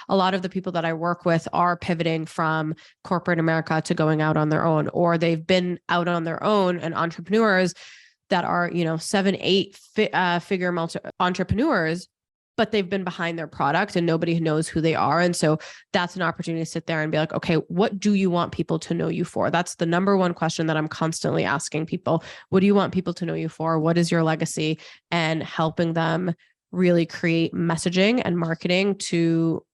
a lot of the people that I work with are pivoting from corporate America to going out on their own, or they've been out on their own and entrepreneurs that are, 7, 8 figure entrepreneurs, but they've been behind their product and nobody knows who they are. And so that's an opportunity to sit there and be like, okay, what do you want people to know you for? That's the number one question that I'm constantly asking people. What do you want people to know you for? What is your legacy? And helping them really create messaging and marketing to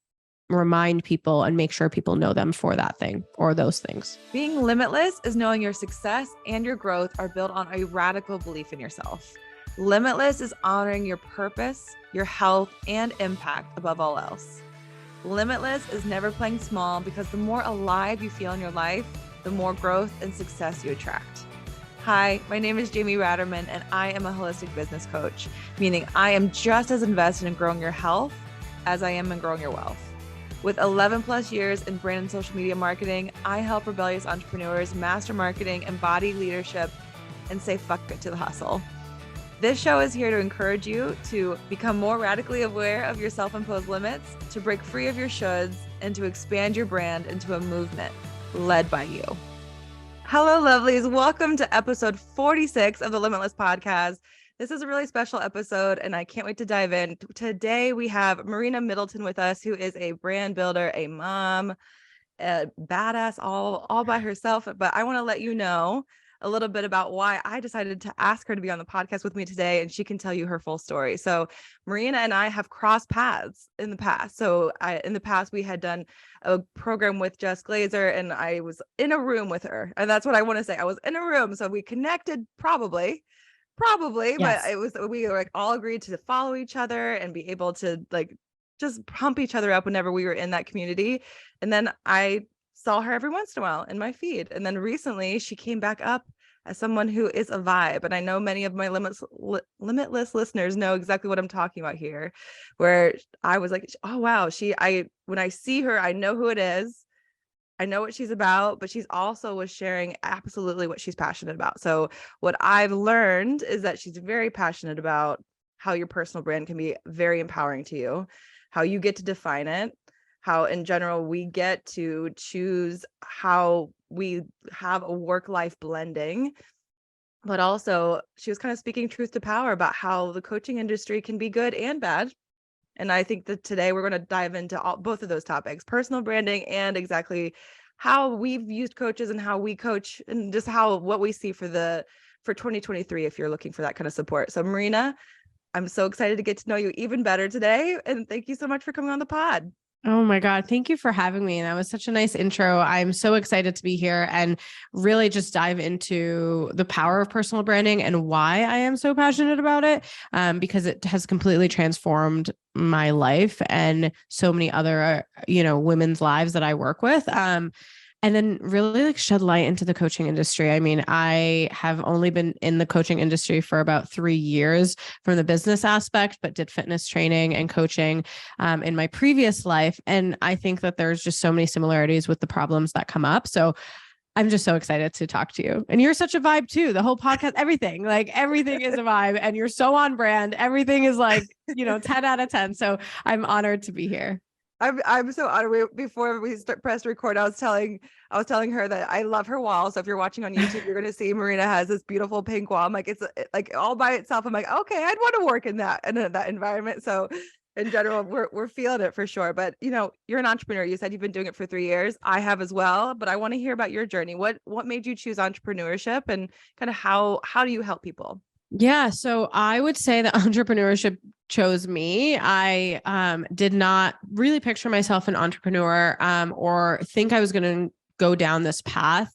remind people and make sure people know them for that thing or those things. Being limitless is knowing your success and your growth are built on a radical belief in yourself. Limitless is honoring your purpose, your health, and impact above all else. Limitless is never playing small, because the more alive you feel in your life, the more growth and success you attract. Hi, my name is Jamie Ratterman, and I am a holistic business coach, meaning I am just as invested in growing your health as I am in growing your wealth. With 11 plus years in brand and social media marketing, I help rebellious entrepreneurs master marketing, embody leadership, and say fuck it to the hustle. This show is here to encourage you to become more radically aware of your self-imposed limits, to break free of your shoulds, and to expand your brand into a movement led by you. Hello, lovelies. Welcome to episode 46 of the Limitless Podcast. This is a really special episode, and I can't wait to dive in. Today, we have Marina Middleton with us, who is a brand builder, a mom, a badass all by herself. But I want to let you know a little bit about why I decided to ask her to be on the podcast with me today, and she can tell you her full story. So Marina and I have crossed paths in the past. So in the past, we had done a program with Jess Glazer, and I was in a room with her. And that's what I want to say. I was in a room. So we connected probably, yes. But we were all agreed to follow each other and be able to just pump each other up whenever we were in that community. And then I saw her every once in a while in my feed. And then recently she came back up as someone who is a vibe. And I know many of my limitless listeners know exactly what I'm talking about here, where I was like, oh, wow. When I see her, I know who it is. I know what she's about, but she's also was sharing absolutely what she's passionate about. So what I've learned is that she's very passionate about how your personal brand can be very empowering to you, how you get to define it, how in general we get to choose how we have a work-life blending. But also she was kind of speaking truth to power about how the coaching industry can be good and bad. And I think that today we're going to dive into both of those topics, personal branding and exactly how we've used coaches and how we coach, and just what we see for 2023 if you're looking for that kind of support. So Marina, I'm so excited to get to know you even better today. And thank you so much for coming on the pod. Oh my God. Thank you for having me. That was such a nice intro. I'm so excited to be here and really just dive into the power of personal branding and why I am so passionate about it. Because it has completely transformed my life and so many other, women's lives that I work with. And then really shed light into the coaching industry. I mean, I have only been in the coaching industry for about 3 years from the business aspect, but did fitness training and coaching in my previous life. And I think that there's just so many similarities with the problems that come up. So I'm just so excited to talk to you. And you're such a vibe too. The whole podcast, everything is a vibe, and you're so on brand. Everything is 10 out of 10. So I'm honored to be here. I'm so honored. Before we pressed record, I was telling her that I love her wall. So if you're watching on YouTube, you're going to see Marina has this beautiful pink wall. I'm like, it's like all by itself. I'm like, okay, I'd want to work in that environment. So in general, we're feeling it for sure. But you're an entrepreneur. You said you've been doing it for 3 years. I have as well. But I want to hear about your journey. What made you choose entrepreneurship, and kind of how do you help people? Yeah. So I would say that entrepreneurship chose me. I did not really picture myself an entrepreneur or think I was going to go down this path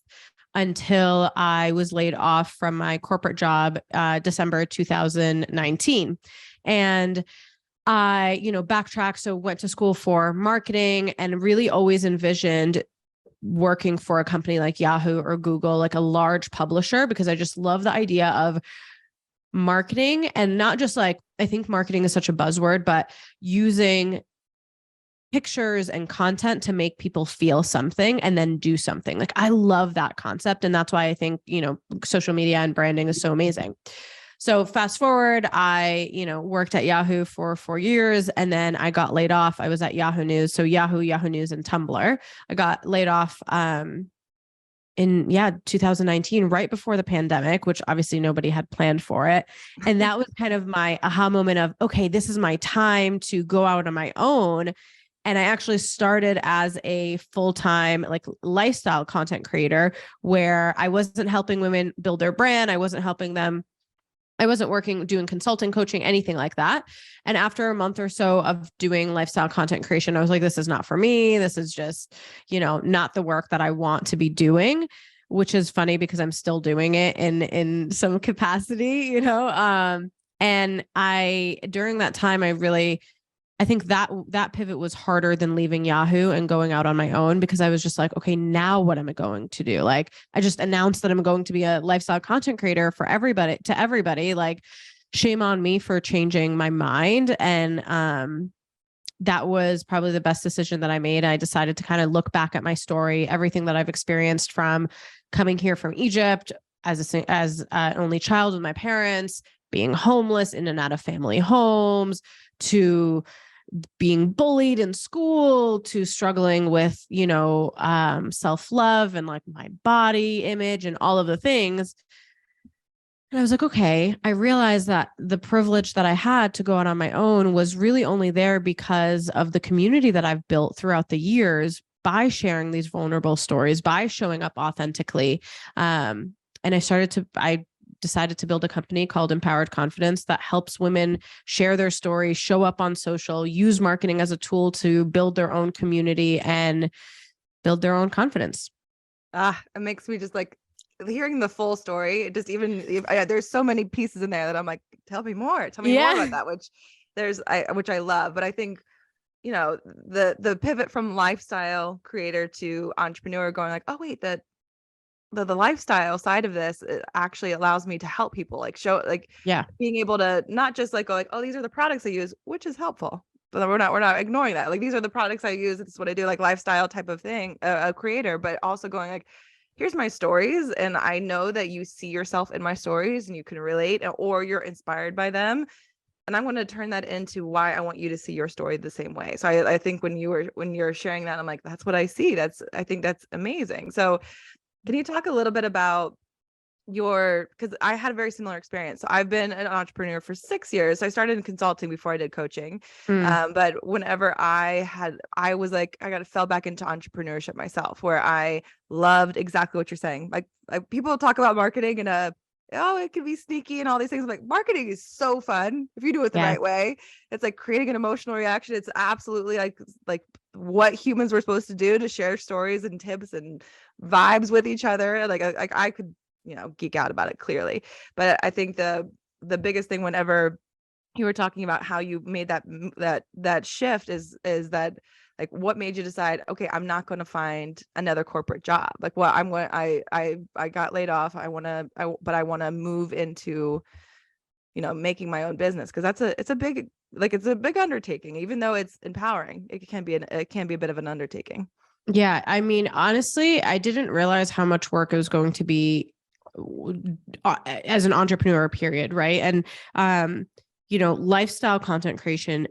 until I was laid off from my corporate job, December 2019. And I, backtracked. So went to school for marketing and really always envisioned working for a company like Yahoo or Google, like a large publisher, because I just love the idea of marketing, and not just I think marketing is such a buzzword, but using pictures and content to make people feel something and then do something. I love that concept. And that's why I think, social media and branding is so amazing. So fast forward, I, worked at Yahoo for 4 years, and then I got laid off. I was at Yahoo News. So Yahoo News, and Tumblr. I got laid off, in 2019, right before the pandemic, which obviously nobody had planned for it. And that was kind of my aha moment of, okay, this is my time to go out on my own. And I actually started as a full-time lifestyle content creator, where I wasn't helping women build their brand. I wasn't helping them. I wasn't working, doing consulting, coaching, anything like that. And after a month or so of doing lifestyle content creation, I was like, this is not for me. This is just, not the work that I want to be doing, which is funny because I'm still doing it in some capacity, and during that time, I think that pivot was harder than leaving Yahoo and going out on my own, because I was just like, okay, now what am I going to do? Like, I just announced that I'm going to be a lifestyle content creator to everybody. Like, shame on me for changing my mind. And that was probably the best decision that I made. I decided to kind of look back at my story, everything that I've experienced from coming here from Egypt as an only child with my parents, being homeless in and out of family homes, to being bullied in school, to struggling with, self-love and like my body image and all of the things. And I was like, okay, I realized that the privilege that I had to go out on my own was really only there because of the community that I've built throughout the years by sharing these vulnerable stories, by showing up authentically. And I decided to build a company called Empowered Confidence that helps women share their story, show up on social, use marketing as a tool to build their own community and build their own confidence. It makes me just like hearing the full story. It just there's so many pieces in there that I'm like, tell me more about that, which I love. But I think, the pivot from lifestyle creator to entrepreneur, going like, oh wait, the lifestyle side of this actually allows me to help people, being able to not just go like, oh, these are the products I use, which is helpful, but we're not ignoring that. Like, these are the products I use. This is what I do, like lifestyle type of thing, a creator, but also going like, here's my stories. And I know that you see yourself in my stories and you can relate, or you're inspired by them. And I'm going to turn that into why I want you to see your story the same way. So I think when you're sharing that, I'm like, that's what I see. I think that's amazing. So can you talk a little bit about because I had a very similar experience. So I've been an entrepreneur for 6 years. So I started in consulting before I did coaching. But whenever I fell back into entrepreneurship myself, where I loved exactly what you're saying. Like people talk about marketing and it can be sneaky and all these things. I'm like, marketing is so fun if you do it the right way. It's like creating an emotional reaction. It's absolutely like what humans were supposed to do, to share stories and tips and vibes with each other. Like I could, geek out about it clearly. But I think the biggest thing, whenever you were talking about how you made that shift, is that, like, what made you decide, okay, I'm not going to find another corporate job. Like, well, I got laid off. But I want to move into, making my own business. Cause it's a big undertaking, even though it's empowering. It can be a bit of an undertaking. Yeah. I mean, honestly, I didn't realize how much work it was going to be as an entrepreneur, period. Right. And, lifestyle content creation,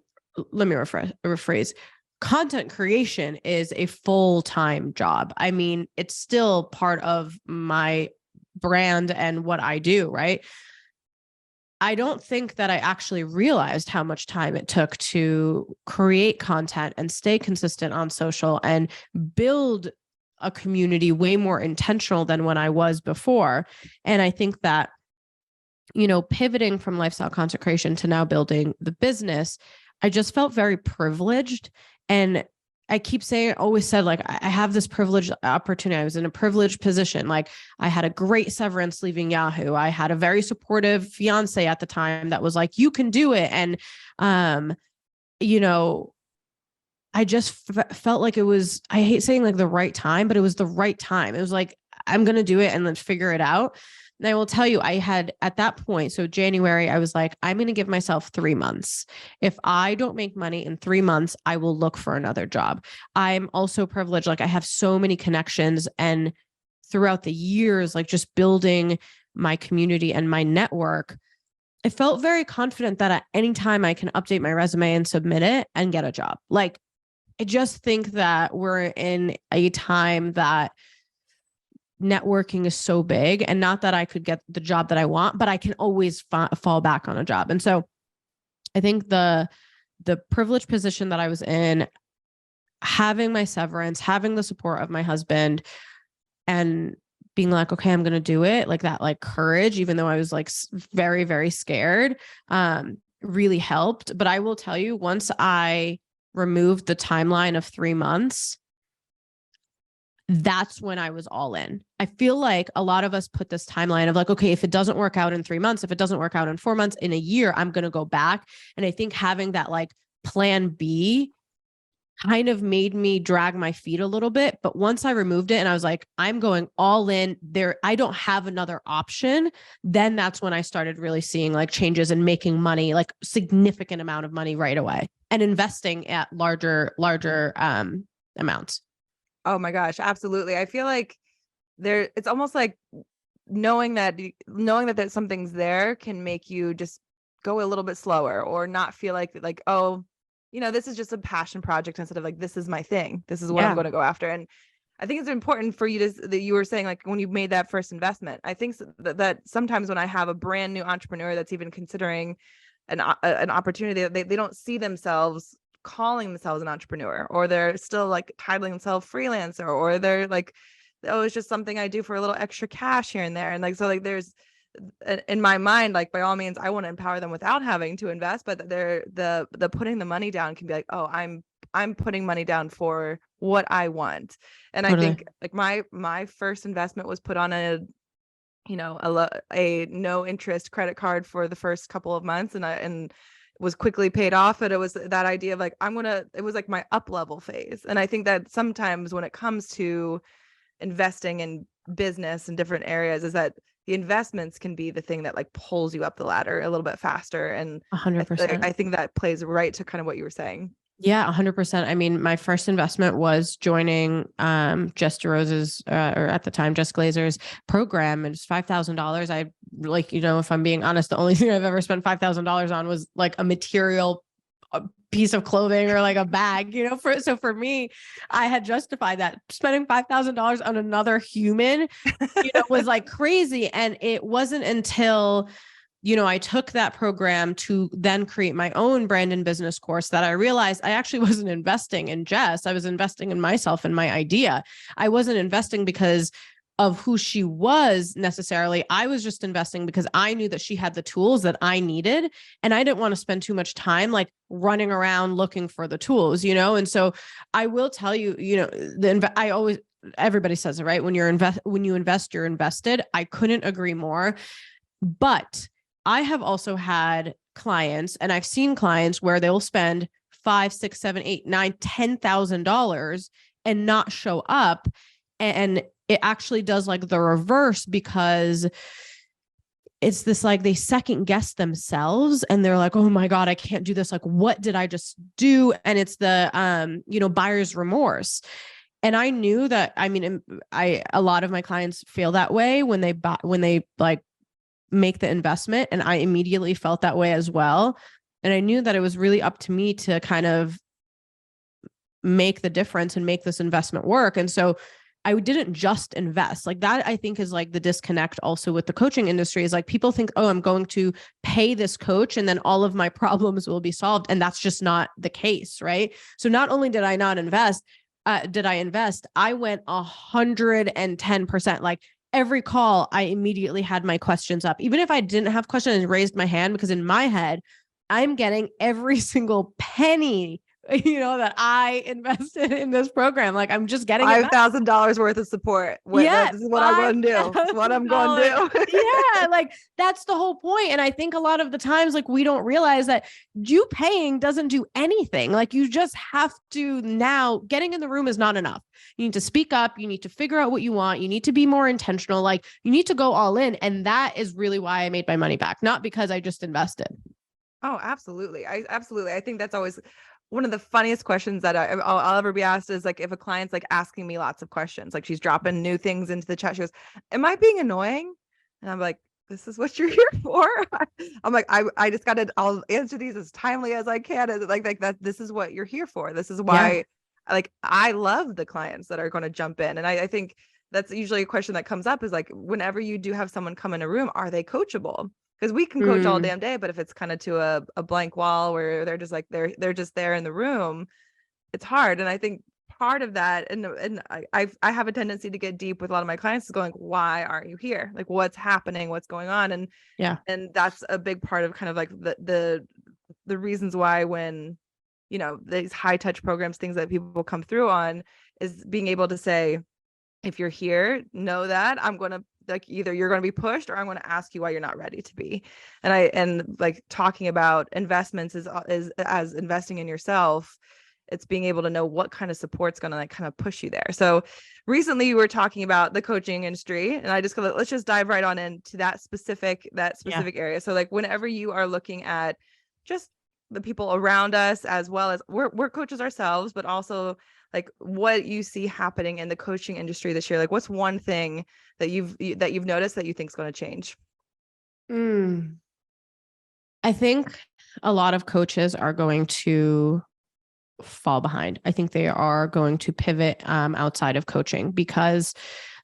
let me rephrase. Content creation is a full-time job. I mean, it's still part of my brand and what I do, right? I don't think that I actually realized how much time it took to create content and stay consistent on social and build a community way more intentional than when I was before. And I think that, pivoting from lifestyle content creation to now building the business, I just felt very privileged. And I keep saying, always said, like, I have this privileged opportunity. I was in a privileged position. Like, I had a great severance leaving Yahoo. I had a very supportive fiance at the time that was like, you can do it. And, I just felt like it was, I hate saying like the right time, but it was the right time. It was like, I'm going to do it and then figure it out. And I will tell you, I had at that point, so January, I was like, I'm going to give myself 3 months. If I don't make money in 3 months, I will look for another job. I'm also privileged. Like, I have so many connections, and throughout the years, like just building my community and my network, I felt very confident that at any time I can update my resume and submit it and get a job. Like, I just think that we're in a time that networking is so big, and not that I could get the job that I want, but I can always fall back on a job. And so I think the privileged position that I was in, having my severance, having the support of my husband, and being like, okay, I'm going to do it. Like that, like courage, even though I was like very, very scared, really helped. But I will tell you, once I removed the timeline of 3 months, that's when I was all in. I feel like a lot of us put this timeline of like, okay, if it doesn't work out in 3 months, if it doesn't work out in 4 months, in a year, I'm going to go back. And I think having that like plan B kind of made me drag my feet a little bit. But once I removed it and I was like, I'm going all in there, I don't have another option. Then that's when I started really seeing like changes and making money, like significant amount of money right away, and investing at larger amounts. Oh my gosh, absolutely. I feel like it's almost like knowing that there's something's there can make you just go a little bit slower, or not feel like, oh, this is just a passion project, instead of like, this is my thing. This is what I'm going to go after. And I think it's important for you that you were saying, like, when you made that first investment, I think that sometimes when I have a brand new entrepreneur that's even considering an opportunity, they don't see themselves calling themselves an entrepreneur, or they're still like titling themselves freelancer, or they're like, oh, it's just something I do for a little extra cash here and there. And like, so like there's, in my mind, like, by all means, I want to empower them without having to invest, but the putting the money down can be like, oh, I'm putting money down for what I want. And totally. I think like my first investment was put on a no interest credit card for the first couple of months, and was quickly paid off. But it was that idea of like, it was like my up level phase. And I think that sometimes when it comes to investing in business in different areas, is that the investments can be the thing that like pulls you up the ladder a little bit faster. And 100%. I think that plays right to kind of what you were saying. Yeah, 100%. I mean, my first investment was joining Jess DeRosa's, or at the time, Jess Glazer's program. And it's $5,000. I like, if I'm being honest, the only thing I've ever spent $5,000 on was like a material piece of clothing or like a bag, so for me, I had justified that. Spending $5,000 on another human, was like crazy. And it wasn't until I took that program to then create my own brand and business course that I realized I actually wasn't investing in Jess. I was investing in myself and my idea. I wasn't investing because of who she was necessarily. I was just investing because I knew that she had the tools that I needed. And I didn't want to spend too much time like running around looking for the tools, And so I will tell you, everybody says it, right? When you invest, you're invested. I couldn't agree more. But I have also had clients, and I've seen clients where they'll spend $5,000, $6,000, $7,000, $8,000, $9,000, $10,000 and not show up. And it actually does like the reverse, because it's this, like, they second guess themselves and they're like, oh my God, I can't do this. Like, what did I just do? And it's the, buyer's remorse. And I knew that, a lot of my clients feel that way when they like make the investment. And I immediately felt that way as well. And I knew that it was really up to me to kind of make the difference and make this investment work. And so I didn't just invest like that. I think is like the disconnect also with the coaching industry, is like people think, oh, I'm going to pay this coach and then all of my problems will be solved. And that's just not the case. Right. So not only did I not invest, I went 110%. Like every call, I immediately had my questions up. Even if I didn't have questions, I raised my hand, because in my head, I'm getting every single penny that I invested in this program. Like I'm just getting $5,000 worth of support. This is what I'm going to do. It's what I'm going to do. Yeah. Like that's the whole point. And I think a lot of the times, like we don't realize that you paying doesn't do anything. Like you just have to, now getting in the room is not enough. You need to speak up. You need to figure out what you want. You need to be more intentional. Like you need to go all in. And that is really why I made my money back. Not because I just invested. Oh, absolutely. I think that's always one of the funniest questions that I'll ever be asked, is like, if a client's like asking me lots of questions, like she's dropping new things into the chat, she goes, am I being annoying? And I'm like, this is what you're here for. I'm like, I just I'll answer these as timely as I can. As like that, this is what you're here for. This is why I love the clients that are going to jump in. And I think that's usually a question that comes up is like, whenever you do have someone come in a room, are they coachable? Because we can coach all damn day, but if it's kind of to a blank wall where they're just like, they're just there in the room, it's hard. And I think part of that, and I have a tendency to get deep with a lot of my clients is going, why aren't you here? Like, what's happening? What's going on? And that's a big part of kind of like the reasons why when, you know, these high touch programs, things that people come through on, is being able to say, if you're here, know that I'm going to, like, either you're going to be pushed or I'm going to ask you why you're not ready to be. And like talking about investments is as investing in yourself. It's being able to know what kind of support's going to like kind of push you there. So recently you were talking about the coaching industry, and I just go, let's just dive right on into that specific area. So like whenever you are looking at just the people around us, as well as we're coaches ourselves, but also like what you see happening in the coaching industry this year, like what's one thing that you've noticed that you think is going to change? I think a lot of coaches are going to fall behind. I think they are going to pivot outside of coaching, because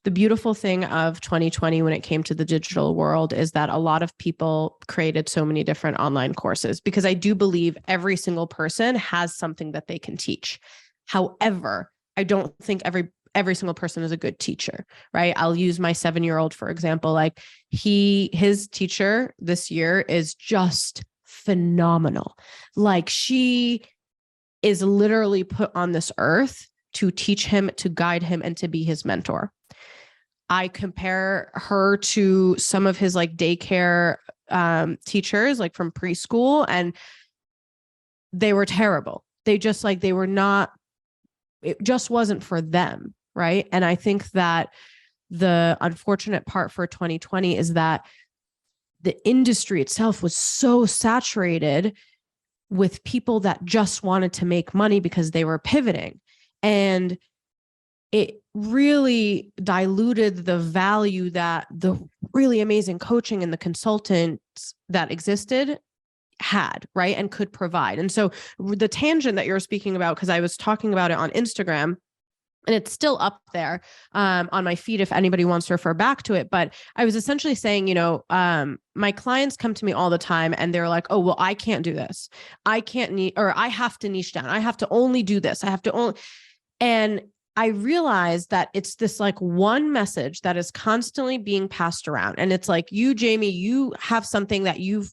the beautiful thing of 2020 when it came to the digital world is that a lot of people created so many different online courses, because I do believe every single person has something that they can teach. However, I don't think every single person is a good teacher, right? I'll use my 7-year-old, for example. Like his teacher this year is just phenomenal. Like she is literally put on this earth to teach him, to guide him, and to be his mentor. I compare her to some of his like daycare teachers, like from preschool, and they were terrible. They were not, it just wasn't for them. Right. And I think that the unfortunate part for 2020 is that the industry itself was so saturated with people that just wanted to make money because they were pivoting. And it really diluted the value that the really amazing coaching and the consultants that existed had, right, and could provide. And so the tangent that you're speaking about, because I was talking about it on Instagram, and it's still up there on my feed if anybody wants to refer back to it. But I was essentially saying, you know, my clients come to me all the time and they're like, oh, well, I can't do this. I have to niche down. I have to only do this. And I realized that it's this like one message that is constantly being passed around. And it's like, you, Jamie, you have something that you've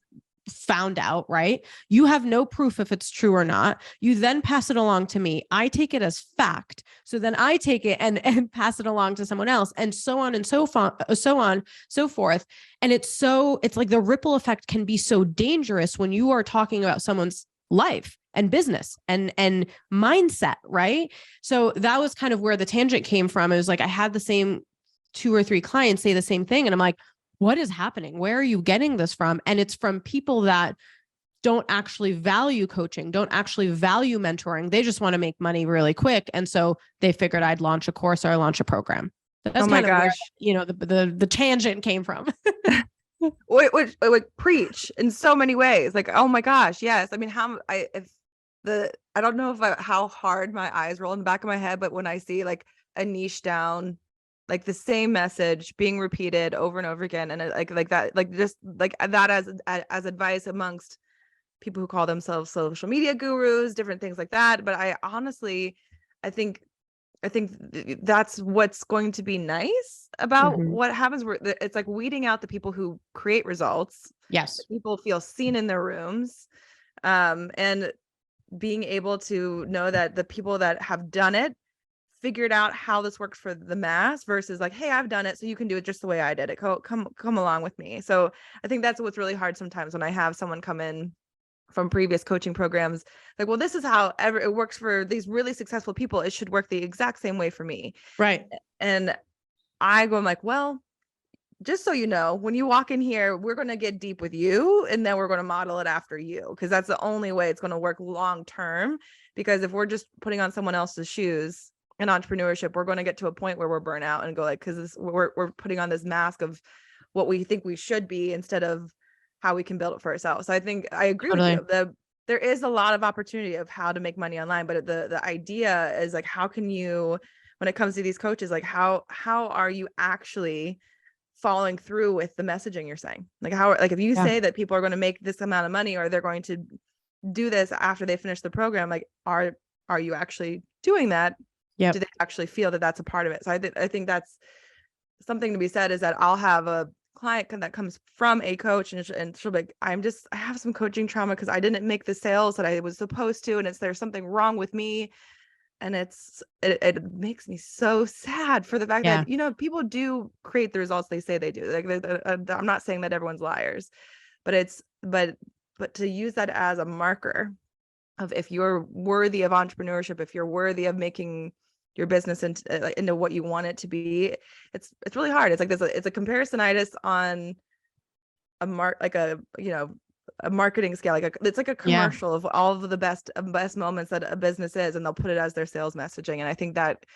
found out, right? You have no proof if it's true or not. You then pass it along to me. I take it as fact. So then I take it and pass it along to someone else, and so on and so forth. And it's like the ripple effect can be so dangerous when you are talking about someone's life and business and mindset, right? So that was kind of where the tangent came from. It was like, I had the same 2 or 3 clients say the same thing. And I'm like, what is happening? Where are you getting this from? And it's from people that don't actually value coaching, don't actually value mentoring. They just want to make money really quick. And so they figured I'd launch a course or launch a program. That's kind of where, you know, the tangent came from. Which preach in so many ways. Like, oh my gosh, yes. I mean, I don't know how hard my eyes roll in the back of my head, but when I see like a niche down, like the same message being repeated over and over again, and like that, like just like that as advice amongst people who call themselves social media gurus, different things like that. But I honestly, I think that's what's going to be nice about what happens. Where it's like weeding out the people who create results. Yes, people feel seen in their rooms, and being able to know that the people that have done it figured out how this works for the mass versus like, hey, I've done it, so you can do it just the way I did it. Come along with me. So I think that's what's really hard sometimes when I have someone come in from previous coaching programs, like, well, this is how it works for these really successful people. It should work the exact same way for me. Right. And I'm like, well, just so you know, when you walk in here, we're going to get deep with you, and then we're going to model it after you, because that's the only way it's going to work long term. Because if we're just putting on someone else's shoes in entrepreneurship, we're going to get to a point where we're burnt out and go like, because we're putting on this mask of what we think we should be instead of how we can build it for ourselves. So I think I agree Totally. with you. There is a lot of opportunity of how to make money online, but the idea is like, how can you, when it comes to these coaches, like how are you actually following through with the messaging you're saying? Like like if you say that people are going to make this amount of money, or they're going to do this after they finish the program, like are you actually doing that? Yeah. Do they actually feel that that's a part of it? So I think that's something to be said, is that I'll have a client that comes from a coach, and she'll be like, I have some coaching trauma because I didn't make the sales that I was supposed to, and there's something wrong with me. And it makes me so sad for the fact that, people do create the results they say they do. Like I'm not saying that everyone's liars, but to use that as a marker of if you're worthy of entrepreneurship, if you're worthy of making your business into what you want it to be, it's really hard. It's like it's a comparisonitis on a marketing scale. It's like a commercial of all of the best moments that a business is, and they'll put it as their sales messaging. And I think that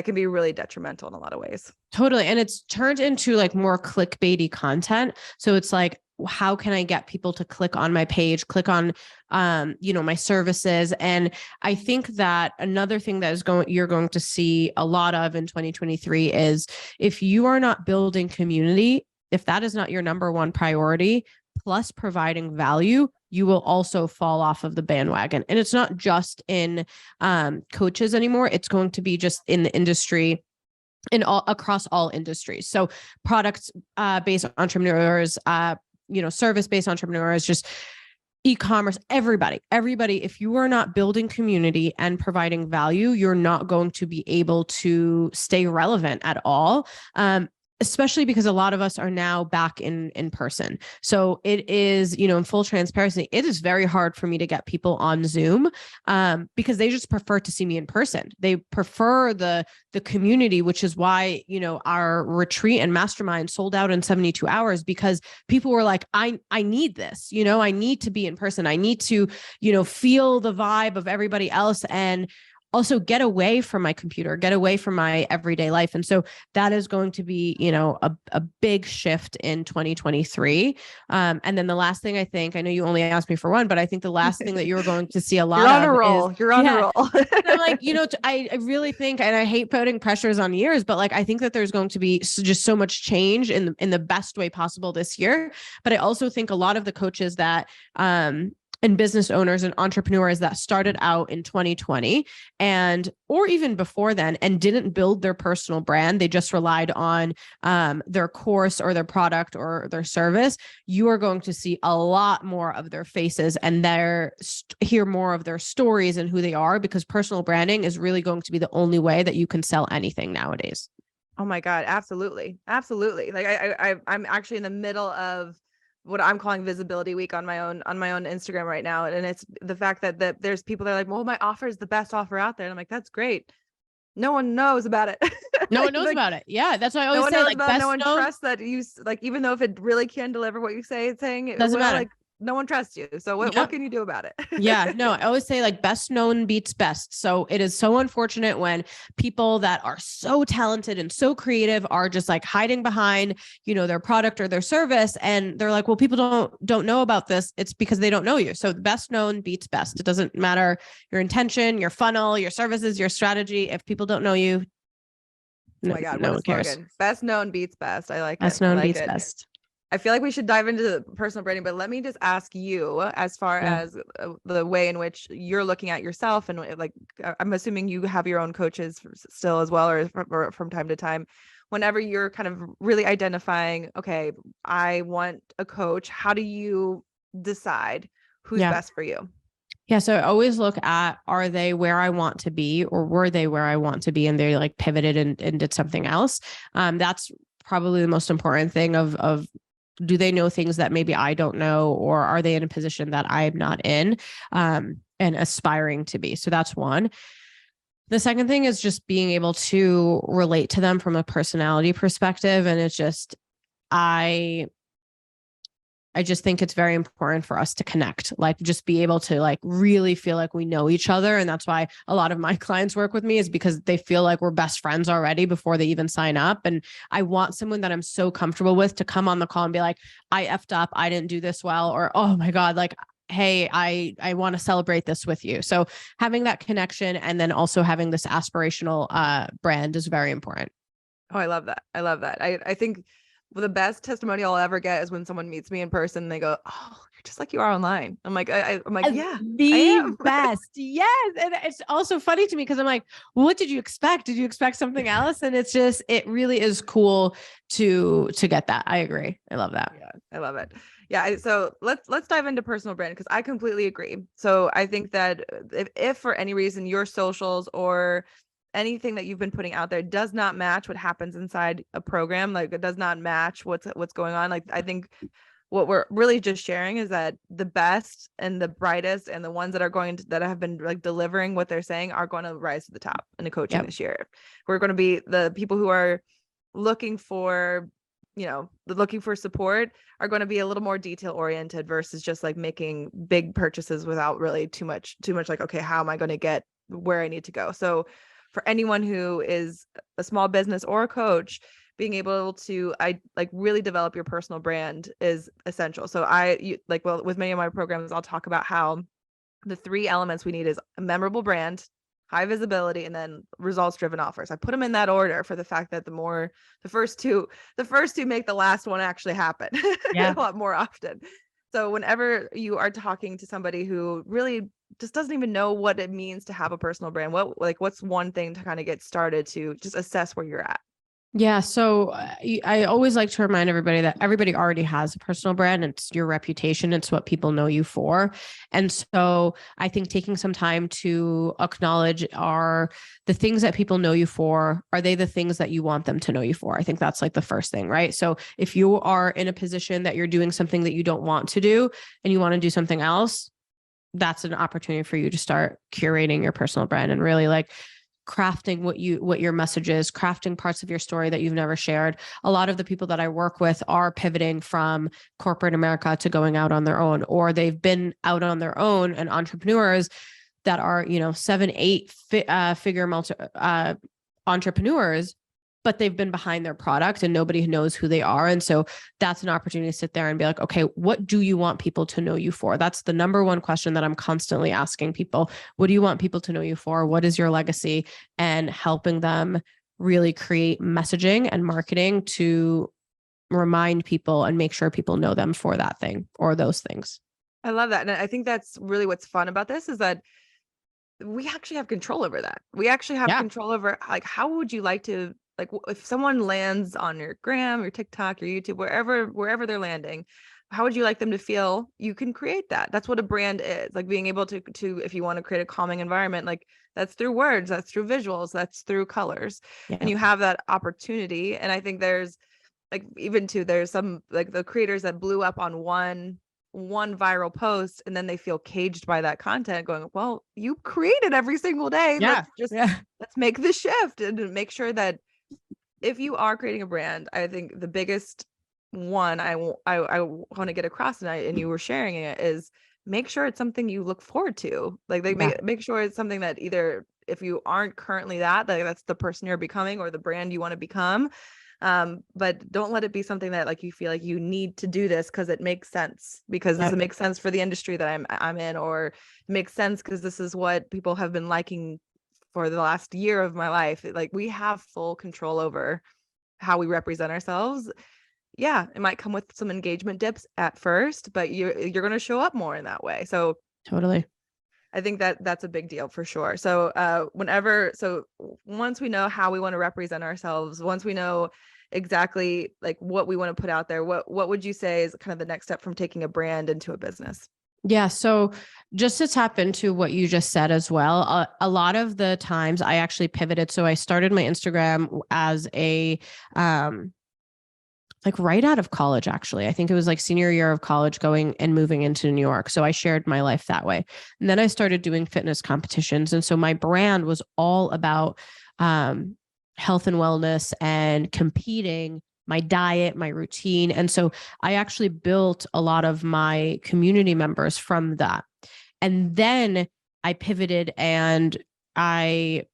can be really detrimental in a lot of ways. Totally. And it's turned into like more clickbaity content. So it's like, how can I get people to click on my page, click on, my services? And I think that another thing that you're going to see a lot of in 2023 is, if you are not building community, if that is not your number one priority, plus providing value, you will also fall off of the bandwagon. And it's not just in coaches anymore. It's going to be just in the industry, across all industries. So products based entrepreneurs, service-based entrepreneurs, just e-commerce, everybody, if you are not building community and providing value, you're not going to be able to stay relevant at all. Especially because a lot of us are now back in person. So it is, in full transparency, it is very hard for me to get people on Zoom because they just prefer to see me in person. They prefer the community, which is why, our retreat and mastermind sold out in 72 hours, because people were like, I need this, I need to be in person. I need to, feel the vibe of everybody else, and also get away from my computer, get away from my everyday life. And so that is going to be, a big shift in 2023. And then the last thing, I know you only asked me for one, but I think the last thing that you're going to see a lot of You're on a roll. I'm like, I really think, and I hate putting pressures on years, but like, I think that there's going to be just so much change in the best way possible this year. But I also think a lot of the coaches that, and business owners and entrepreneurs that started out in 2020 or even before then, and didn't build their personal brand, they just relied on their course or their product or their service, you are going to see a lot more of their faces and hear more of their stories and who they are, because personal branding is really going to be the only way that you can sell anything nowadays. Oh my God. Absolutely. Absolutely. Like I'm actually in the middle of what I'm calling visibility week on my own Instagram right now. And it's the fact that there's people that are like, well, my offer is the best offer out there. And I'm like, that's great. No one knows about it. No one knows about it. Yeah. That's why I always say, like, no one trusts that you, like, even though if it really can deliver what you say it's saying, it doesn't matter. Like, no one trusts you. So what can you do about it? Yeah, no, I always say, like, best known beats best. So it is so unfortunate when people that are so talented and so creative are just like hiding behind, their product or their service. And they're like, well, people don't know about this. It's because they don't know you. So the best known beats best. It doesn't matter your intention, your funnel, your services, your strategy. If people don't know you, oh my God, no one cares. Best known beats best. I like it. Best known beats best. I feel like we should dive into the personal branding, but let me just ask you, as far as the way in which you're looking at yourself, and like, I'm assuming you have your own coaches still as well, or from time to time, whenever you're kind of really identifying, okay, I want a coach, how do you decide who's best for you? Yeah. So I always look at, are they where I want to be, or were they where I want to be and they like pivoted and did something else? That's probably the most important thing of do they know things that maybe I don't know, or are they in a position that I'm not in and aspiring to be? So that's one. The second thing is just being able to relate to them from a personality perspective. And it's just, I I just think it's very important for us to connect, like just be able to like really feel like we know each other. And that's why a lot of my clients work with me, is because they feel like we're best friends already before they even sign up. And I want someone that I'm so comfortable with to come on the call and be like, I effed up, I didn't do this well, or, oh my God, like, hey, I want to celebrate this with you. So having that connection and then also having this aspirational brand is very important. Oh, I love that. I love that. I think the best testimonial I'll ever get is when someone meets me in person and they go, "Oh, you're just like you are online." I'm like, I'm like, yeah, I am. Best. Yes. And it's also funny to me because I'm like, well, what did you expect? Did you expect something else? And it's just, it really is cool to get that. I agree. I love that. Yeah, I love it. Yeah. So let's dive into personal brand, because I completely agree. So I think that if for any reason your socials or anything that you've been putting out there does not match what happens inside a program, like it does not match what's going on, like I think what we're really just sharing is that the best and the brightest and the ones that are that have been like delivering what they're saying are going to rise to the top in the coaching this year. We're going to be the people who are looking for, looking for support are going to be a little more detail oriented versus just like making big purchases without really too much like, okay, how am I going to get where I need to go? So for anyone who is a small business or a coach, being able to really develop your personal brand is essential. So with many of my programs, I'll talk about how the 3 elements we need is a memorable brand, high visibility, and then results driven offers. I put them in that order for the fact that the first two make the last one actually happen a lot more often. So whenever you are talking to somebody who really just doesn't even know what it means to have a personal brand, what's one thing to kind of get started to just assess where you're at? Yeah. So I always like to remind everybody that everybody already has a personal brand. It's your reputation. It's what people know you for. And so I think taking some time to acknowledge, are the things that people know you for, are they the things that you want them to know you for? I think that's like the first thing, right? So if you are in a position that you're doing something that you don't want to do and you want to do something else, that's an opportunity for you to start curating your personal brand and really like crafting what your message is, crafting parts of your story that you've never shared. A lot of the people that I work with are pivoting from corporate America to going out on their own, or they've been out on their own and entrepreneurs that are, 7-8 figure entrepreneurs, but they've been behind their product and nobody knows who they are. And so that's an opportunity to sit there and be like, okay, what do you want people to know you for? That's the number one question that I'm constantly asking people. What do you want people to know you for? What is your legacy? And helping them really create messaging and marketing to remind people and make sure people know them for that thing or those things. I love that. And I think that's really what's fun about this, is that we actually have control over that. We actually have control over, like, how would you like to, like, if someone lands on your Gram, your TikTok, your YouTube, wherever they're landing, how would you like them to feel? You can create that. That's what a brand is. Like being able to, if you want to create a calming environment, like that's through words, that's through visuals, that's through colors. And you have that opportunity. And I think there's there's some like the creators that blew up on one viral post and then they feel caged by that content going, well, you created every single day. Let's make the shift and make sure that if you are creating a brand, I think the biggest one I want to get across tonight, and you were sharing it, is make sure it's something you look forward to. Like make sure it's something that either if you aren't currently that's the person you're becoming or the brand you want to become. But don't let it be something that like you feel like you need to do this because it makes sense, because this makes sense for the industry that I'm in, or it makes sense because this is what people have been liking for the last year of my life. Like we have full control over how we represent ourselves. Yeah, it might come with some engagement dips at first, but you're going to show up more in that way. So totally. I think that's a big deal for sure. So once we know how we want to represent ourselves, once we know exactly like what we want to put out there, what would you say is kind of the next step from taking a brand into a business? Yeah. So just to tap into what you just said as well, a lot of the times I actually pivoted. So I started my Instagram as like right out of college, actually. I think it was like senior year of college, going and moving into New York. So I shared my life that way. And then I started doing fitness competitions. And so my brand was all about health and wellness and competing my diet, my routine. And so I actually built a lot of my community members from that. And then I pivoted and I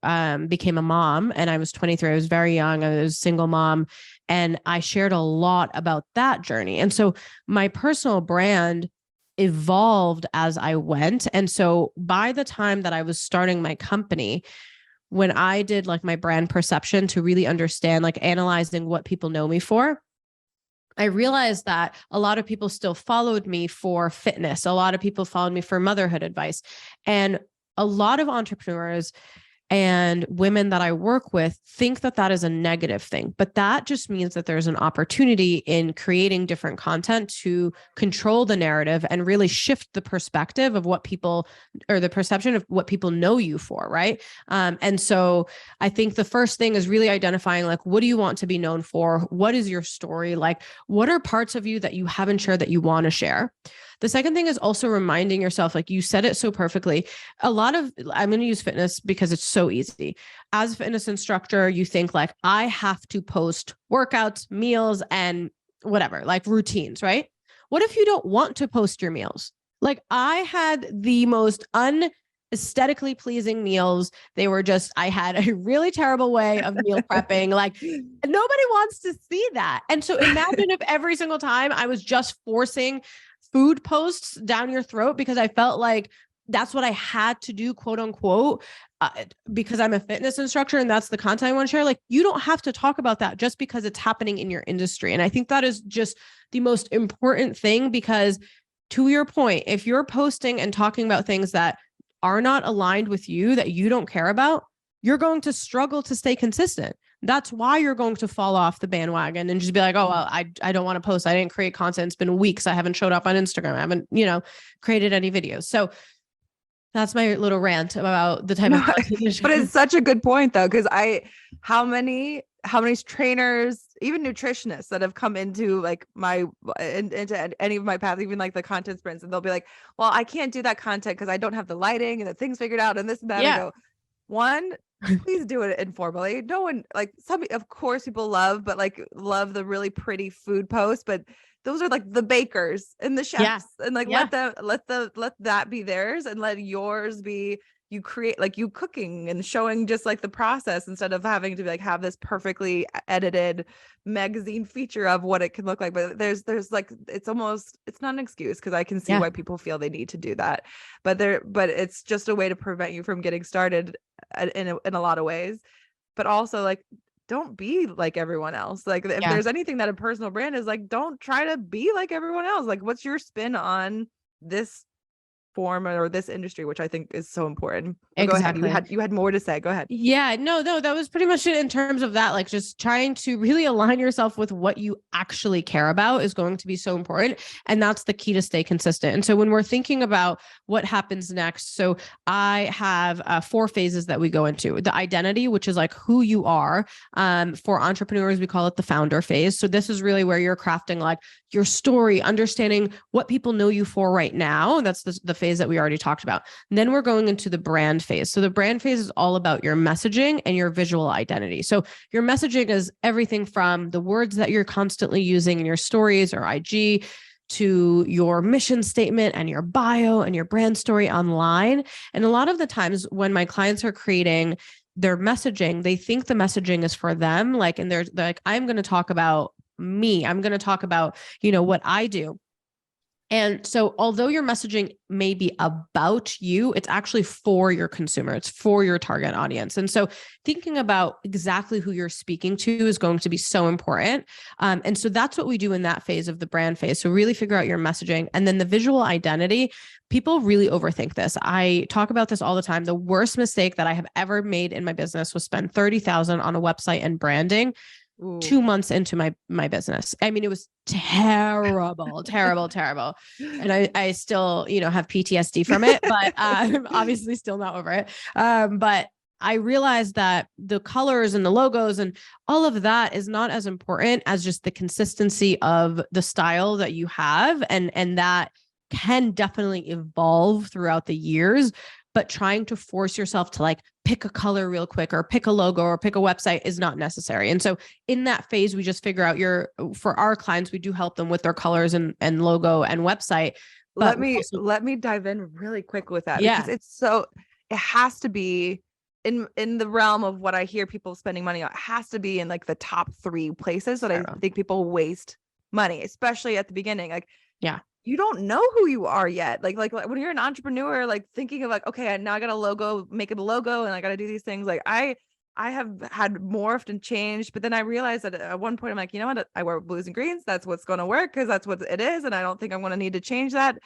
became a mom, and I was 23. I was very young. I was a single mom, and I shared a lot about that journey. And so my personal brand evolved as I went. And so by the time that I was starting my company, when I did like my brand perception to really understand, like analyzing what people know me for, I realized that a lot of people still followed me for fitness. A lot of people followed me for motherhood advice. And a lot of entrepreneurs and women that I work with think that that is a negative thing, but that just means that there's an opportunity in creating different content to control the narrative and really shift the perspective of what people, or the perception of what people know you for, right? And so I think the first thing is really identifying, like, what do you want to be known for? What is your story? Like, what are parts of you that you haven't shared that you want to share? The second thing is also reminding yourself, like you said it so perfectly, I'm going to use fitness because it's so easy. As a fitness instructor, you think like, I have to post workouts, meals, and whatever, like routines, right? What if you don't want to post your meals? Like, I had the most aesthetically pleasing meals. They were just, I had a really terrible way of meal prepping. Like, nobody wants to see that. And so imagine if every single time I was just forcing food posts down your throat because I felt like that's what I had to do, quote unquote, because I'm a fitness instructor and that's the content I want to share. Like, you don't have to talk about that just because it's happening in your industry. And I think that is just the most important thing, because to your point, if you're posting and talking about things that are not aligned with you, that you don't care about, you're going to struggle to stay consistent. That's why you're going to fall off the bandwagon and just be like, oh, well, I don't want to post. I didn't create content. It's been weeks. I haven't showed up on Instagram. I haven't, created any videos. So that's my little rant about the type of content. But it's such a good point though, because how many trainers, even nutritionists that have come into like into any of my path, even like the content sprints, and they'll be like, well, I can't do that content because I don't have the lighting and the things figured out and this and that. Yeah. I go, one, please do it informally. No one, like, of course people love the really pretty food posts, but those are like the bakers and the chefs, and like, let that be theirs, and let yours be, you create, like, you cooking and showing just like the process, instead of having to like have this perfectly edited magazine feature of what it can look like. But there's like, it's not an excuse, because I can see why people feel they need to do that, but it's just a way to prevent you from getting started in a lot of ways. But also, like, don't be like everyone else. Like, if there's anything that a personal brand is, like, don't try to be like everyone else. Like, what's your spin on this form or this industry, which I think is so important. Exactly. Go ahead. You had more to say. Go ahead. Yeah, no, that was pretty much it in terms of that. Like, just trying to really align yourself with what you actually care about is going to be so important. And that's the key to stay consistent. And so when we're thinking about what happens next, so I have 4 phases that we go into. The identity, which is like who you are. For entrepreneurs, we call it the founder phase. So this is really where you're crafting like your story, understanding what people know you for right now. That's the phase that we already talked about. And then we're going into the brand phase. So the brand phase is all about your messaging and your visual identity. So your messaging is everything from the words that you're constantly using in your stories or IG, to your mission statement and your bio and your brand story online. And a lot of the times when my clients are creating their messaging, they think the messaging is for them. Like, and they're like, I'm going to talk about me. I'm going to talk about, what I do. And so although your messaging may be about you, it's actually for your consumer. It's for your target audience. And so thinking about exactly who you're speaking to is going to be so important. And so that's what we do in that phase of the brand phase. So really figure out your messaging. And then the visual identity, people really overthink this. I talk about this all the time. The worst mistake that I have ever made in my business was spend $30,000 on a website and branding. Ooh. 2 months into my business. I mean, it was terrible, terrible. And I still, have PTSD from it, but I'm obviously still not over it. But I realized that the colors and the logos and all of that is not as important as just the consistency of the style that you have. And that can definitely evolve throughout the years. but trying to force yourself to like pick a color real quick or pick a logo or pick a website is not necessary. And so in that phase, we just figure out for our clients, we do help them with their colors and logo and website. But let me dive in really quick with that, yeah, because it has to be in the realm of what I hear people spending money on. It has to be in like the top 3 places that I think people waste money, especially at the beginning. Like, yeah, you don't know who you are yet. Like when you're an entrepreneur, like thinking of like, okay, now I got a logo, make it a logo, and I got to do these things. Like I have had morphed and changed, but then I realized that at one point I'm like, you know what? I wear blues and greens. That's what's going to work because that's what it is, and I don't think I'm going to need to change that.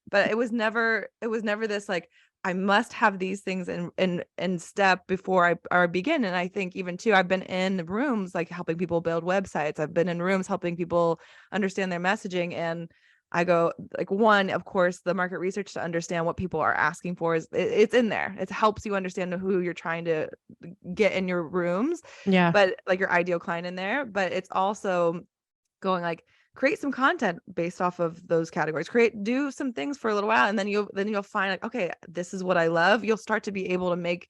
But it was never this like, I must have these things in step before I begin. And I think even too, I've been in rooms like helping people build websites. I've been in rooms helping people understand their messaging. And I go like, one, of course, the market research to understand what people are asking for it's in there. It helps you understand who you're trying to get in your rooms. yeah, but like your ideal client in there. But it's also going like, create some content based off of those categories, do some things for a little while. And then you'll find like, okay, this is what I love. You'll start to be able to make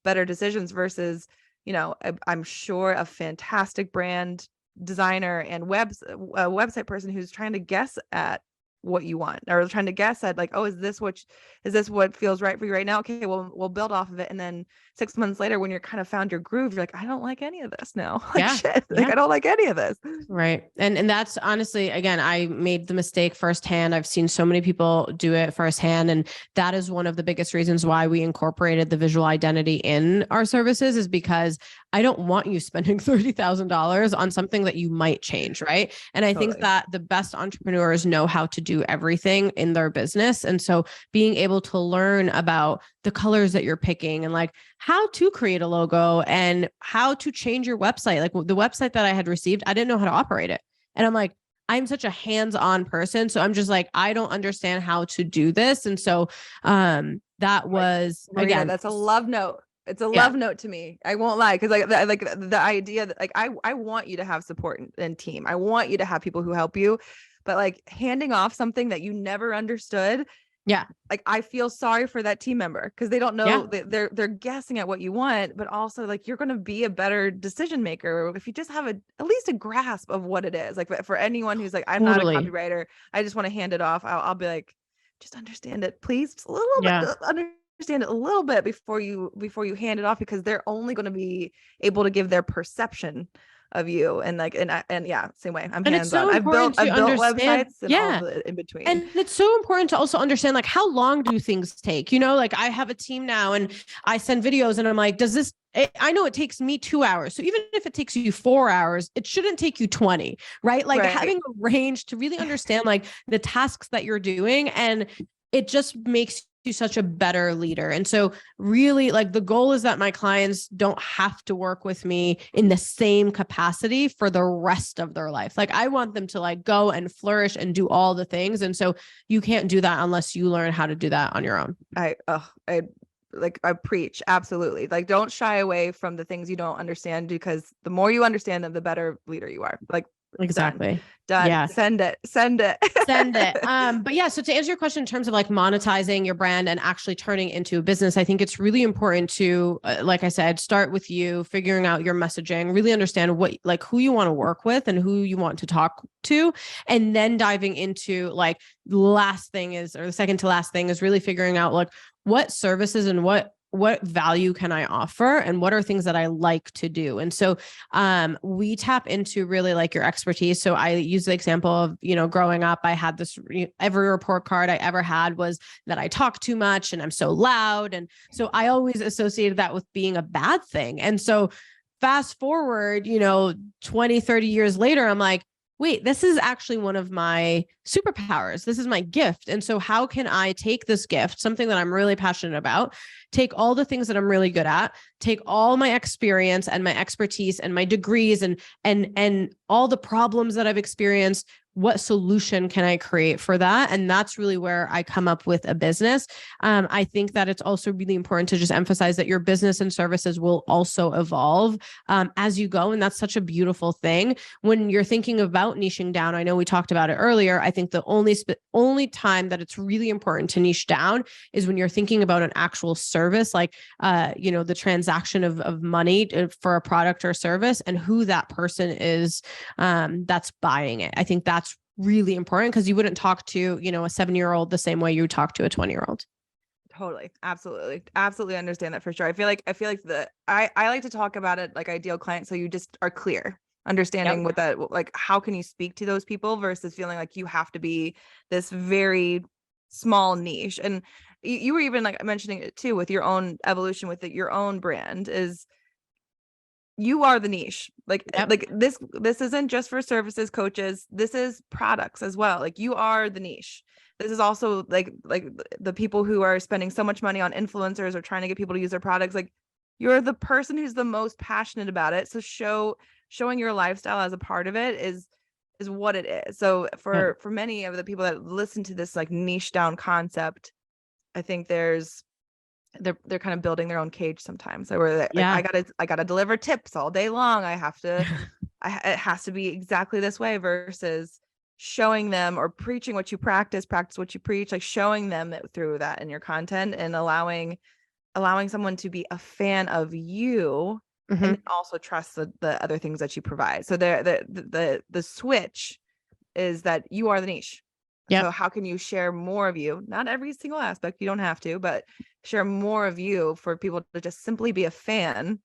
better decisions versus, I'm sure a fantastic brand designer and website person who's trying to guess at what you want, or trying to guess at like, oh, is this what feels right for you right now? Okay, well, we'll build off of it. And then 6 months later, when you're kind of found your groove, you're like, I don't like any of this now. Like, yeah, shit. Like, I don't like any of this. Right. And that's honestly, again, I made the mistake firsthand. I've seen so many people do it firsthand. And that is one of the biggest reasons why we incorporated the visual identity in our services, is because I don't want you spending $30,000 on something that you might change. Right. And I think that the best entrepreneurs know how to do everything in their business. And so being able to learn about the colors that you're picking and like how to create a logo and how to change your website. Like the website that I had received, I didn't know how to operate it. And I'm like, I'm such a hands-on person. So I'm just like, I don't understand how to do this. And so that was, Marina, again, that's a love note. It's a love note to me. I won't lie. Cause like the idea that like, I want you to have support and team. I want you to have people who help you, but like handing off something that you never understood. Yeah. Like I feel sorry for that team member because they don't know they're guessing at what you want, but also like you're going to be a better decision maker if you just have at least a grasp of what it is. Like for anyone who's like, I'm not a copywriter, I just want to hand it off. I'll be like, just understand it, please. Just a little bit, understand it a little bit before you hand it off, because they're only going to be able to give their perception of you. And like, and yeah, same way. I'm hands-on. I've built websites and all the in between. And it's so important to also understand like how long do things take? Like I have a team now and I send videos and I'm like, I know it takes me 2 hours. So even if it takes you 4 hours, it shouldn't take you 20, right? Like having a range to really understand like the tasks that you're doing, and it just makes you such a better leader. And so really like the goal is that my clients don't have to work with me in the same capacity for the rest of their life. Like I want them to like go and flourish and do all the things. And so you can't do that unless you learn how to do that on your own. I preach. Absolutely. Like don't shy away from the things you don't understand, because the more you understand them, the better leader you are. Like exactly. Done. Yeah. Send it. But yeah, so to answer your question in terms of like monetizing your brand and actually turning into a business, I think it's really important to, like I said, start with you figuring out your messaging, really understand who you want to work with and who you want to talk to. And then diving into like the second to last thing is really figuring out like what services and what value can I offer and what are things that I like to do. And so we tap into really like your expertise. So I use the example of, growing up, I had this, every report card I ever had was that I talk too much and I'm so loud. And so I always associated that with being a bad thing. And so fast forward, 20, 30 years later, I'm like, wait, this is actually one of my superpowers. This is my gift. And so how can I take this gift, something that I'm really passionate about, take all the things that I'm really good at, take all my experience and my expertise and my degrees and all the problems that I've experienced. What solution can I create for that? And that's really where I come up with a business. I think that it's also really important to just emphasize that your business and services will also evolve as you go. And that's such a beautiful thing. When you're thinking about niching down, I know we talked about it earlier. I think the only time that it's really important to niche down is when you're thinking about an actual service, like, the transaction of money for a product or service and who that person is that's buying it. I think that's really important because you wouldn't talk to, a 7-year-old the same way you would talk to a 20-year-old. Totally. Absolutely understand that for sure. I feel like I like to talk about it like ideal client. So you just are clear, understanding what that, like, how can you speak to those people versus feeling like you have to be this very small niche. And you were even like mentioning it too, with your own evolution, with your own brand is you are the niche. Like this isn't just for services coaches. This is products as well. Like you are the niche. This is also like the people who are spending so much money on influencers or trying to get people to use their products. Like you're the person who's the most passionate about it. So showing your lifestyle as a part of it is what it is. So for many of the people that listen to this like niche down concept, I think they're kind of building their own cage sometimes. So where I gotta deliver tips all day long. I have to, it has to be exactly this way versus showing them or preaching what you practice what you preach, like showing them through that in your content and allowing someone to be a fan of you and also trust the other things that you provide. So the switch is that you are the niche. Yep. So how can you share more of you? Not every single aspect, you don't have to, but share more of you for people to just simply be a fan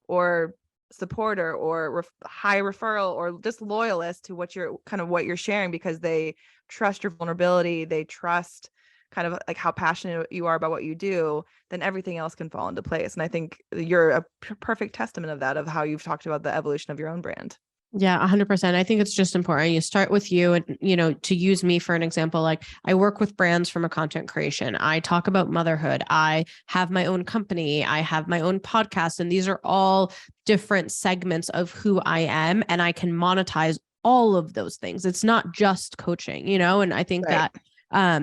or supporter or high referral or just loyalist to what you're sharing because they trust your vulnerability. They trust kind of like how passionate you are about what you do, then everything else can fall into place. And I think you're a perfect testament of that, of how you've talked about the evolution of your own brand. Yeah, 100%. I think it's just important. You start with you and, to use me for an example, like I work with brands from a content creation. I talk about motherhood. I have my own company. I have my own podcast. And these are all different segments of who I am. And I can monetize all of those things. It's not just coaching, and I think that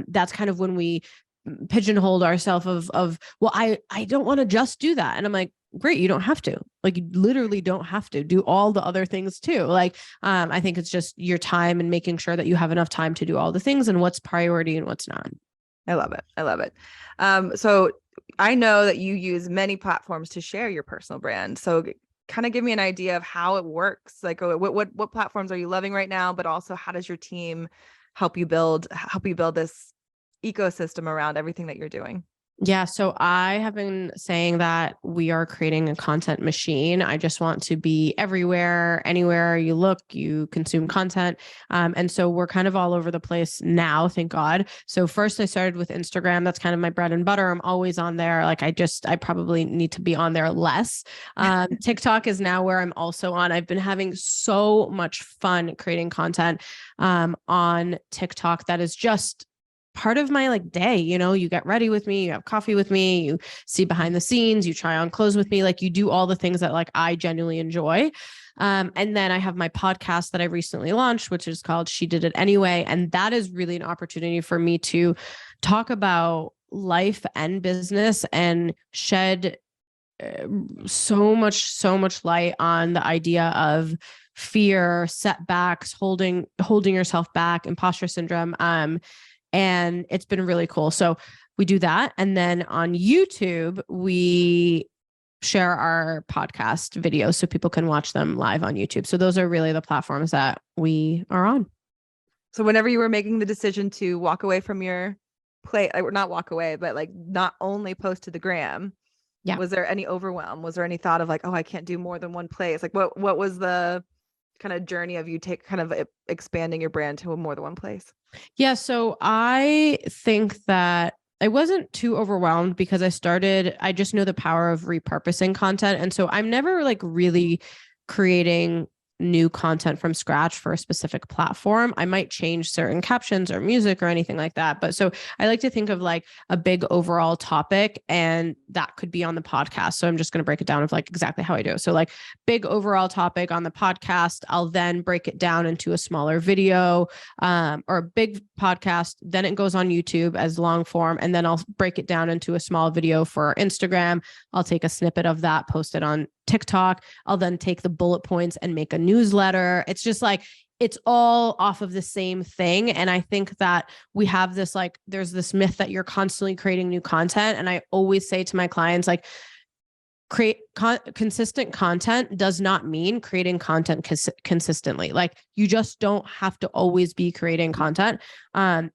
that's kind of when we pigeonhole ourselves of, well, I don't want to just do that. And I'm like, great. You don't have to. Like, you literally don't have to do all the other things too. Like, I think it's just your time and making sure that you have enough time to do all the things and what's priority and what's not. I love it. So I know that you use many platforms to share your personal brand. So kind of give me an idea of how it works. Like what platforms are you loving right now, but also how does your team help you build this ecosystem around everything that you're doing? Yeah. So I have been saying that we are creating a content machine. I just want to be everywhere, anywhere you look, you consume content. And so we're kind of all over the place now, thank God. So first I started with Instagram. That's kind of my bread and butter. I'm always on there. Like I probably need to be on there less. TikTok is now where I'm also on. I've been having so much fun creating content on TikTok that is just part of my like day. You get ready with me, you have coffee with me, you see behind the scenes, you try on clothes with me, like you do all the things that like I genuinely enjoy. And then I have my podcast that I recently launched, which is called She Did It Anyway. And that is really an opportunity for me to talk about life and business and shed so much light on the idea of fear, setbacks, holding yourself back, imposter syndrome. And it's been really cool. So we do that. And then on YouTube, we share our podcast videos so people can watch them live on YouTube. So those are really the platforms that we are on. So whenever you were making the decision to walk away from your play, or not walk away, but like not only post to the gram, was there any overwhelm? Was there any thought of like, oh, I can't do more than one place? Like what was the kind of journey of you kind of expanding your brand to more than one place? Yeah. So I think that I wasn't too overwhelmed because I just know the power of repurposing content. And so I'm never like really creating new content from scratch for a specific platform, I might change certain captions or music or anything like that. But so I like to think of like a big overall topic, and that could be on the podcast. So I'm just going to break it down of like exactly how I do it. So like big overall topic on the podcast, I'll then break it down into a smaller video, or a big podcast. Then it goes on YouTube as long form. And then I'll break it down into a small video for Instagram. I'll take a snippet of that, post it on TikTok. I'll then take the bullet points and make a newsletter. It's just like, it's all off of the same thing. And I think that we have this, like, there's this myth that you're constantly creating new content. And I always say to my clients, like, consistent content does not mean creating content consistently. Like, you just don't have to always be creating content.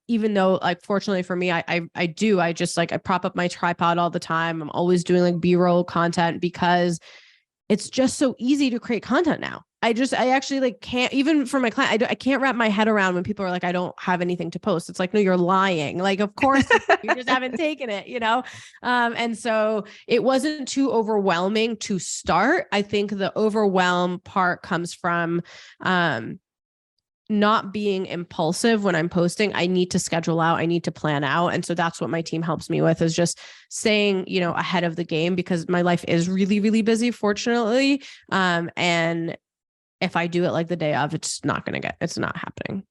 Even though, like, fortunately for me, I do, I just like, I prop up my tripod all the time. I'm always doing like B-roll content because it's just so easy to create content now. I actually like can't, even for my client, I can't wrap my head around when people are like, I don't have anything to post. It's like, no, you're lying. Like, of course you just haven't taken it, you know? And so it wasn't too overwhelming to start. I think the overwhelm part comes from, not being impulsive when I'm posting. I need to schedule out, I need to plan out. And so that's what my team helps me with, is just staying, you know, ahead of the game, because my life is really, really busy, fortunately. And if I do it like the day of, it's not happening.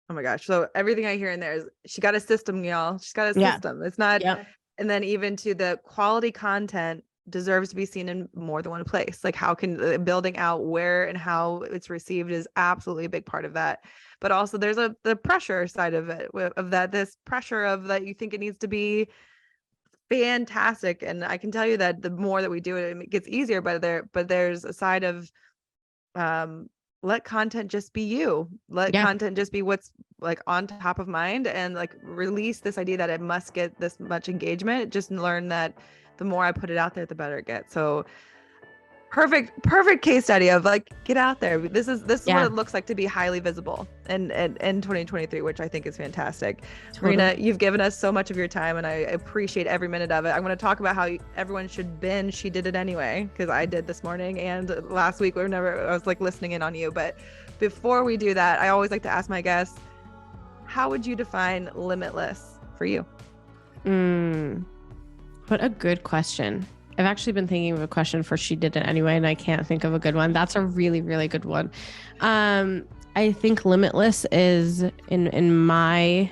Oh my gosh. So everything I hear in there is she got a system, y'all. She's got a system. It's not, and then even to the quality content deserves to be seen in more than one place. Like, how can building out where and how it's received is absolutely a big part of that. But also there's the pressure side of it, of that, this pressure of that you think it needs to be fantastic. And I can tell you that the more that we do it, it gets easier, but there's a side of, let content just be you. Let content just be what's like on top of mind, and like release this idea that it must get this much engagement. Just learn that the more I put it out there, the better it gets. So perfect case study of like, get out there. This is what it looks like to be highly visible in 2023, which I think is fantastic. Totally. Marina, you've given us so much of your time, and I appreciate every minute of it. I'm going to talk about how everyone should binge She Did It Anyway, because I did this morning and last week. I was like listening in on you. But before we do that, I always like to ask my guests, how would you define limitless for you? What a good question. I've actually been thinking of a question for She Did It Anyway, and I can't think of a good one. That's a really, really good one. I think limitless is, in my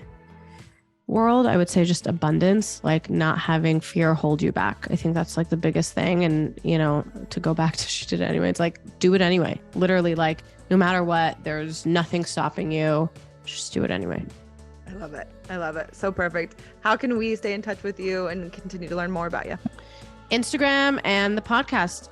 world, I would say just abundance, like not having fear hold you back. I think that's like the biggest thing. And, you know, to go back to She Did It Anyway, it's like, do it anyway. Literally, like, no matter what, there's nothing stopping you. Just do it anyway. I love it. So perfect. How can we stay in touch with you and continue to learn more about you? Instagram and the podcast,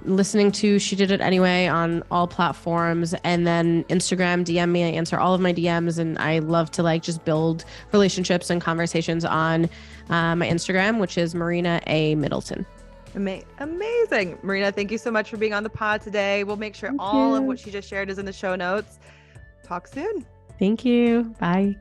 listening to She Did It Anyway on all platforms. And then Instagram, DM me. I answer all of my DMs, and I love to like just build relationships and conversations on my Instagram, which is Marina A. Middleton. Amazing. Marina, thank you so much for being on the pod today. We'll make sure all of what she just shared is in the show notes. Talk soon. Thank you. Bye.